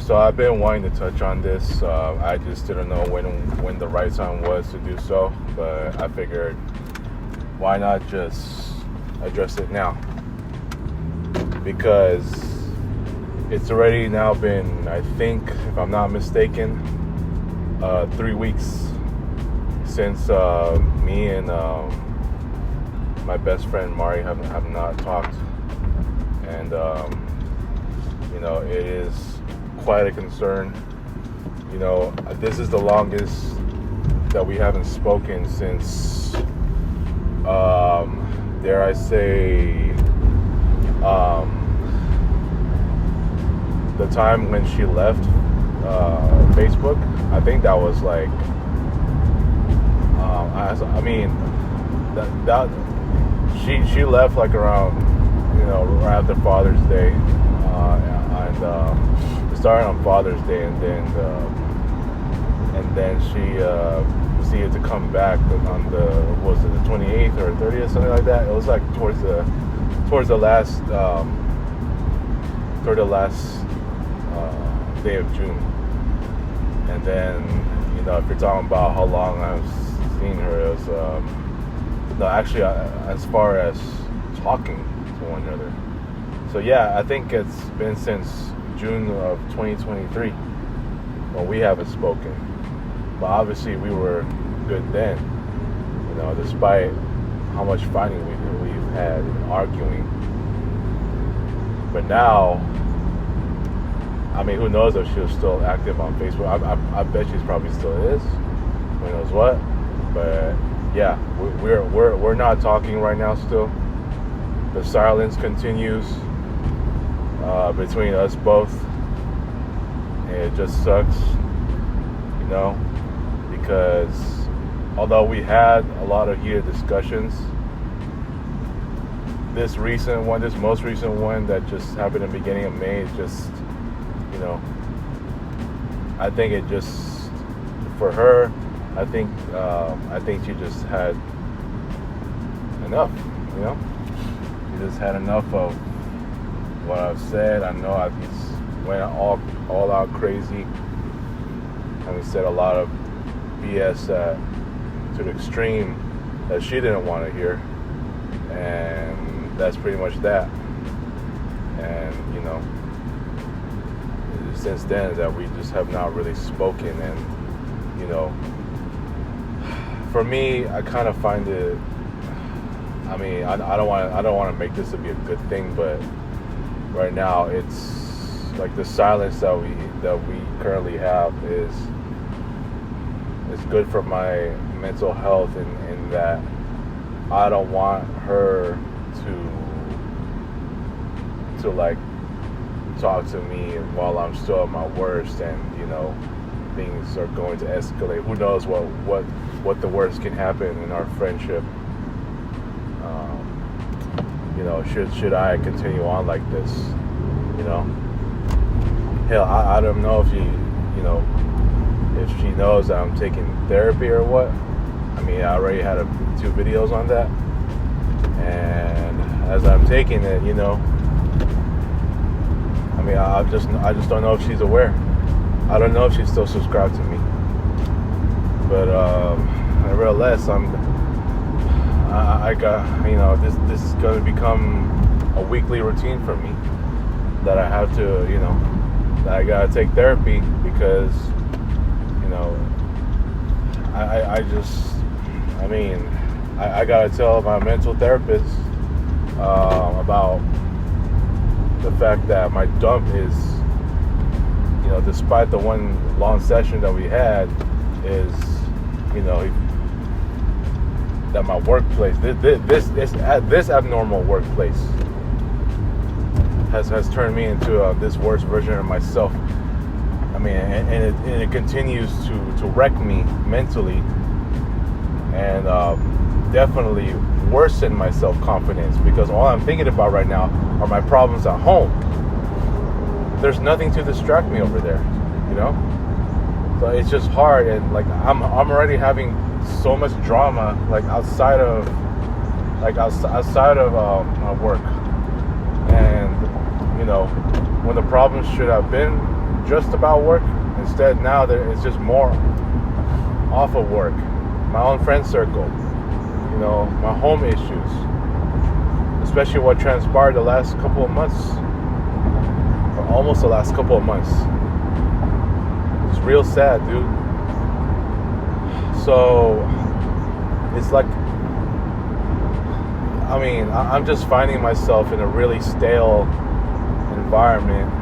So I've been wanting to touch on this. I just didn't know when the right time was to do so, but I figured, why not just address it now? Because it's already now been, I think, if I'm not mistaken, 3 weeks since me and my best friend Mari have not talked, and it is quite a concern. This is the longest that we haven't spoken since, dare I say, the time when she left Facebook. I think that was like, she left like around, right after Father's Day, and it started on Father's Day, and then she proceeded to come back on the 28th or 30th, something like that. It was like towards the last day of June. And then, if you're talking about how long I've seen her, it was as far as talking to one another. So yeah, I think it's been since June of 2023 when we haven't spoken. But obviously we were good then, despite how much fighting we've had and arguing. But now, who knows if she was still active on Facebook. I bet she's probably still is. Who knows what? But yeah, we're not talking right now still. The silence continues between us both. And it just sucks, because although we had a lot of heated discussions, this most recent one that just happened in the beginning of May, it just, I think it just, for her, I think she just had enough, She just had enough of what I've said. I know I just went all out crazy. I said a lot of BS to the extreme that she didn't want to hear, and that's pretty much that. And since then that we just have not really spoken, and for me, I kind of find it, I don't want to make this to be a good thing, but right now it's like the silence that we currently have is good for my mental health, in that I don't want her to like talk to me while I'm still at my worst, and things are going to escalate. Who knows what the worst can happen in our friendship. Should I continue on like this? Hell, I don't know if if she knows that I'm taking therapy or what. I already had 2 videos on that, and as I'm taking it, I just don't know if she's aware. I don't know if she's still subscribed to me. But nevertheless, I got, this is going to become a weekly routine for me, that I have to, that I gotta take therapy, because I gotta tell my mental therapist about the fact that my dump is, despite the one long session that we had, is, that my workplace, this abnormal workplace has turned me into this worst version of myself. And it continues to wreck me mentally, and definitely worsen my self-confidence, because all I'm thinking about right now are my problems at home. There's nothing to distract me over there, so it's just hard. And like I'm already having so much drama, like outside of my work, and when the problem should have been just about work. Instead, now it's just more off of work. My own friend circle, my home issues, especially what transpired the last couple of months, or almost the last couple of months. It's real sad, dude. So it's like, I'm just finding myself in a really stale environment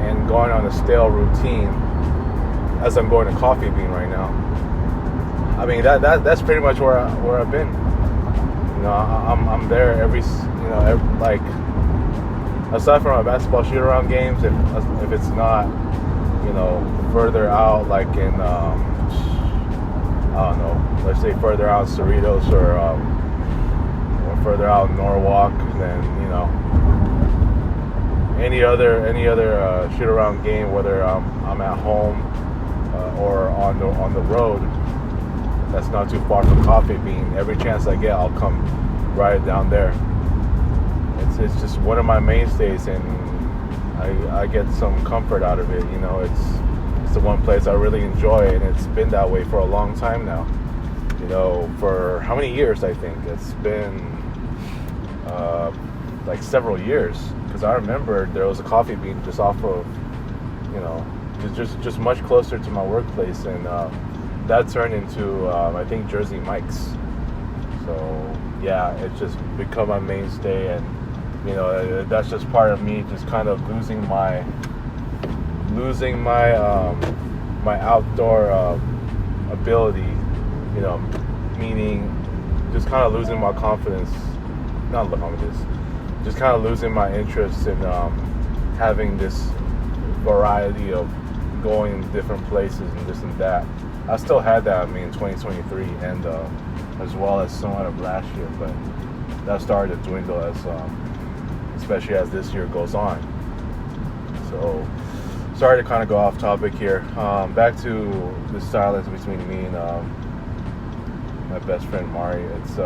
and going on a stale routine as I'm going to Coffee Bean right now. That's pretty much where I've been. I'm there every like, aside from my basketball shoot around games, if it's not further out, like in I don't know, let's say further out Cerritos or further out in Norwalk, then any other shoot around game, whether I'm at home or on the road, that's not too far from Coffee Bean. Every chance I get, I'll come right down there. It's just one of my mainstays, and I get some comfort out of it. It's the one place I really enjoy, and it's been that way for a long time now. For how many years? I think it's been like several years, because I remember there was a Coffee Bean just off of, just much closer to my workplace, and that turned into I think Jersey Mike's. So yeah, it's just become my mainstay, and that's just part of me just kind of losing my my outdoor ability, meaning just kind of losing my confidence, just kind of losing my interest in having this variety of going different places and this and that. I still had that in 2023, and as well as somewhat of last year, but that started to dwindle especially as this year goes on. So sorry to kind of go off topic here. Back to the silence between me and my best friend Mari. It's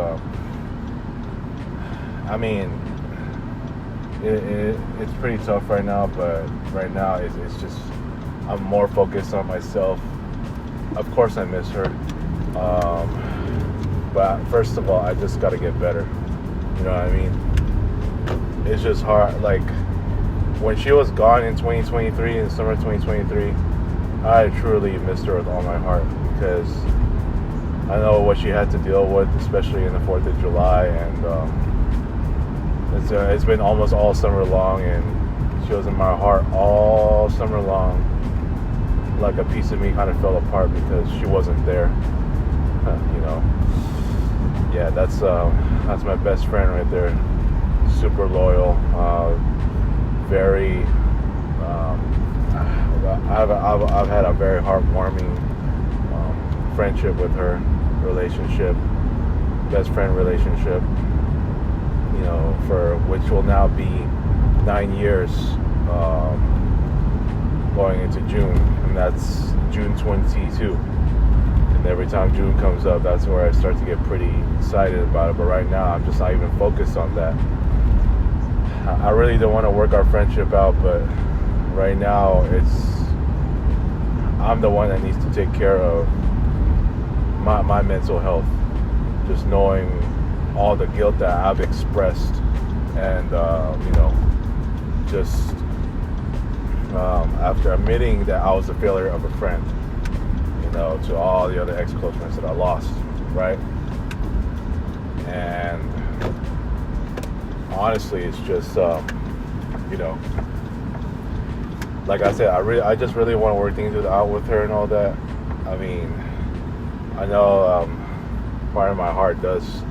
it's pretty tough right now, but right now it's just, I'm more focused on myself. Of course I miss her, but first of all, I just got to get better. You know what I mean? It's just hard. Like, when she was gone in 2023, in summer 2023, I truly missed her with all my heart, because I know what she had to deal with, especially in the 4th of July, and it's been almost all summer long, and she was in my heart all summer long. Like, a piece of me kind of fell apart because she wasn't there. Yeah, that's my best friend right there. Super loyal, very. I've had a very heartwarming friendship with her, relationship, best friend relationship. For which will now be 9 years, going into June, and that's June 22. And every time June comes up, that's where I start to get pretty excited about it. But right now, I'm just not even focused on that. I really don't want to work our friendship out, but right now, I'm the one that needs to take care of my mental health. Just knowing all the guilt that I've expressed, and just after admitting that I was a failure of a friend, to all the other ex-close friends that I lost, right? And honestly, it's just like I said, I just really want to work things out with her and all that. I know part of my heart does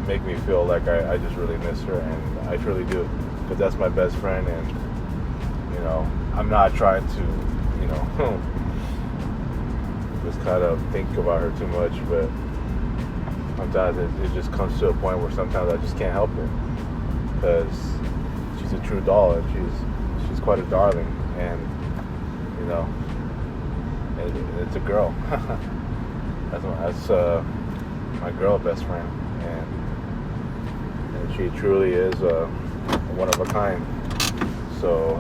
make me feel like I just really miss her, and I truly do, because that's my best friend. And I'm not trying to just kind of think about her too much, but sometimes it just comes to a point where sometimes I just can't help it, because she's a true doll, and she's quite a darling, and it's a girl. that's my girl best friend, and she truly is one of a kind. So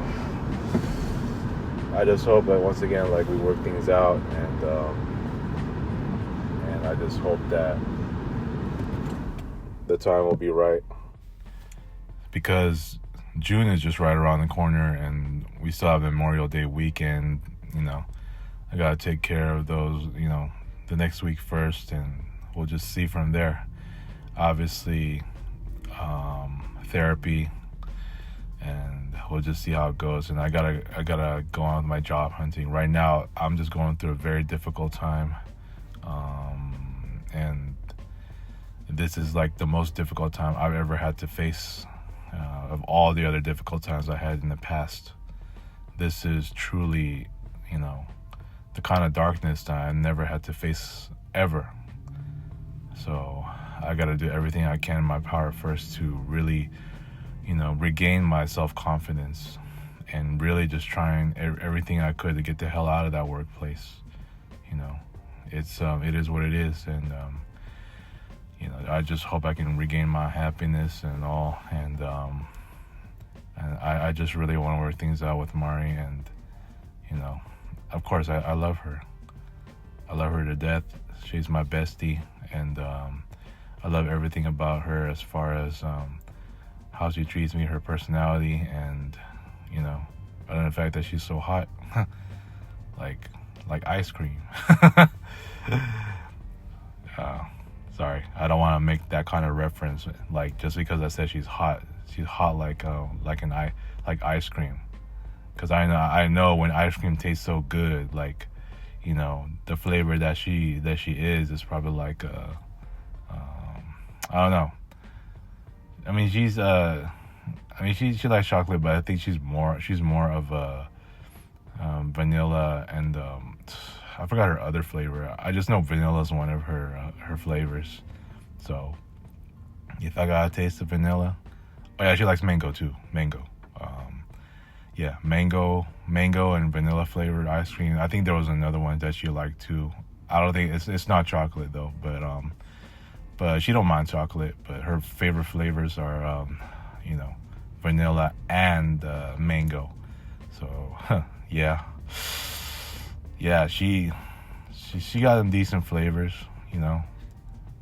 I just hope that once again, like, we work things out, and I just hope that the time will be right, because June is just right around the corner, and we still have Memorial Day weekend. I gotta take care of those, the next week first, and we'll just see from there. Obviously, therapy, and we'll just see how it goes. And I gotta go on with my job hunting. Right now, I'm just going through a very difficult time, and this is like the most difficult time I've ever had to face. Of all the other difficult times I had in the past, this is truly, the kind of darkness that I never had to face ever. So I got to do everything I can in my power first to really, regain my self-confidence, and really just trying everything I could to get the hell out of that workplace. It is what it is, and I just hope I can regain my happiness and all, and I just really want to work things out with Mari, and of course I love her. I love her to death. She's my bestie, and I love everything about her, as far as how she treats me, her personality, and other than the fact that she's so hot, like ice cream. Sorry, I don't want to make that kind of reference. Like, just because I said she's hot like ice cream. Because I know when ice cream tastes so good, like, the flavor that she is probably like I don't know. I mean, she likes chocolate, but I think she's more of a vanilla, and I forgot her other flavor. I just know vanilla is one of her flavors. So if I gotta taste the vanilla, oh yeah, she likes mango too. Mango, mango and vanilla flavored ice cream. I think there was another one that she liked too. I don't think it's not chocolate though, but she don't mind chocolate. But her favorite flavors are vanilla and mango. So yeah, she got them decent flavors,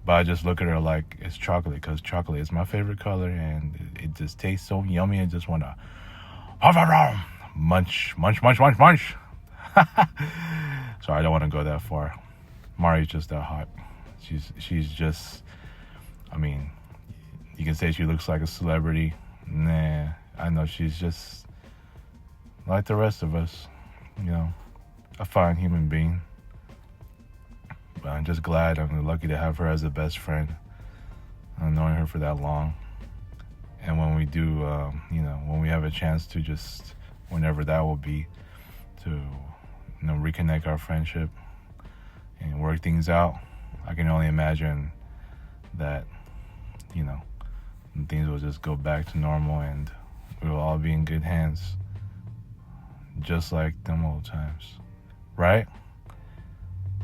but I just look at her like it's chocolate, because chocolate is my favorite color, and it just tastes so yummy. I just want to munch. Sorry, I don't want to go that far. Mari's just that hot. She's just, I mean, you can say she looks like a celebrity. Nah, I know she's just like the rest of us, a fine human being. But I'm just glad, I'm lucky to have her as a best friend. I've known her for that long. And when we do, when we have a chance to just, whenever that will be, to, reconnect our friendship and work things out, I can only imagine that, things will just go back to normal, and we will all be in good hands, just like them old times. Right?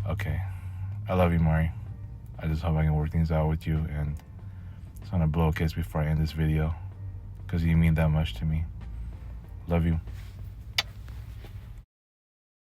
Okay. I love you, Mari. I just hope I can work things out with you, and just want to blow a kiss before I end this video, because you mean that much to me. Love you.